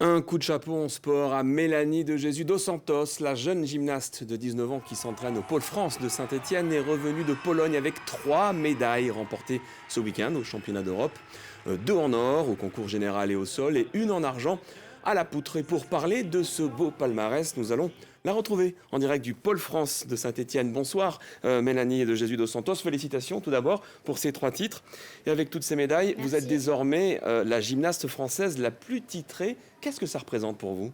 Un coup de chapeau en sport à Mélanie de Jésus dos Santos, la jeune gymnaste de 19 ans qui s'entraîne au Pôle France de Saint-Étienne est revenue de Pologne avec 3 médailles remportées ce week-end au championnat d'Europe. 2 en or au concours général et au sol et 1 en argent à la poutre. Et pour parler de ce beau palmarès, nous allons la retrouver en direct du Pôle France de Saint-Étienne. Bonsoir Mélanie de Jésus dos Santos, félicitations tout d'abord pour ces 3 titres. Et avec toutes ces médailles, Merci. vous êtes désormais la gymnaste française la plus titrée. Qu'est-ce que ça représente pour vous ?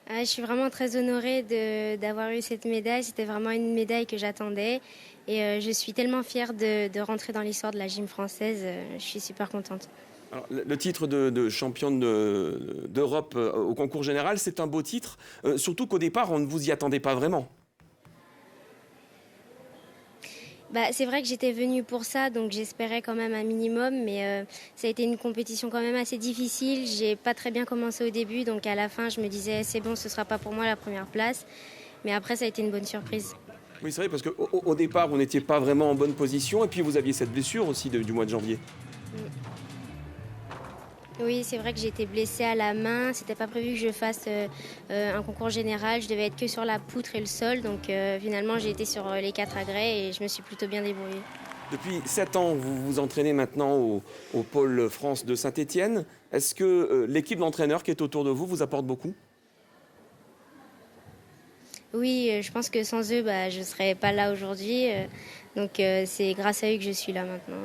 Je suis vraiment très honorée d'avoir eu cette médaille. C'était vraiment une médaille que j'attendais. Et je suis tellement fière de rentrer dans l'histoire de la gym française. Je suis super contente. Alors, le titre de championne d'Europe au concours général, c'est un beau titre, surtout qu'au départ, on ne vous y attendait pas vraiment. C'est vrai que j'étais venue pour ça, donc j'espérais quand même un minimum. Mais ça a été une compétition quand même assez difficile. J'ai pas très bien commencé au début, donc à la fin, je me disais c'est bon, ce sera pas pour moi la première place. Mais après, ça a été une bonne surprise. Oui, c'est vrai, parce qu'au départ, vous n'étiez pas vraiment en bonne position, et puis vous aviez cette blessure aussi du mois de janvier. Oui, c'est vrai que j'ai été blessée à la main. C'était pas prévu que je fasse un concours général. Je devais être que sur la poutre et le sol. Donc finalement, j'ai été sur les 4 agrès et je me suis plutôt bien débrouillée. Depuis 7 ans, vous vous entraînez maintenant au Pôle France de Saint-Étienne. Est-ce que l'équipe d'entraîneurs qui est autour de vous vous apporte beaucoup ? Oui, je pense que sans eux, je ne serais pas là aujourd'hui. Donc c'est grâce à eux que je suis là maintenant.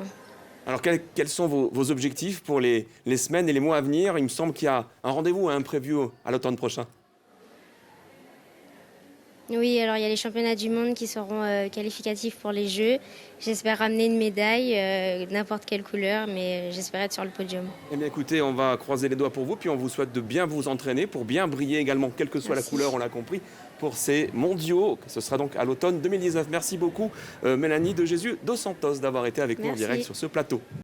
Alors, quels sont vos objectifs pour les semaines et les mois à venir ? Il me semble qu'il y a un rendez-vous, un prévu à l'automne prochain. Oui, alors il y a les championnats du monde qui seront qualificatifs pour les Jeux. J'espère ramener une médaille, n'importe quelle couleur, mais j'espère être sur le podium. Eh bien écoutez, on va croiser les doigts pour vous, puis on vous souhaite de bien vous entraîner pour bien briller également, quelle que soit Merci. la couleur, on l'a compris, pour ces mondiaux. Ce sera donc à l'automne 2019. Merci beaucoup Mélanie de Jésus dos Santos d'avoir été avec nous en Merci. direct sur ce plateau.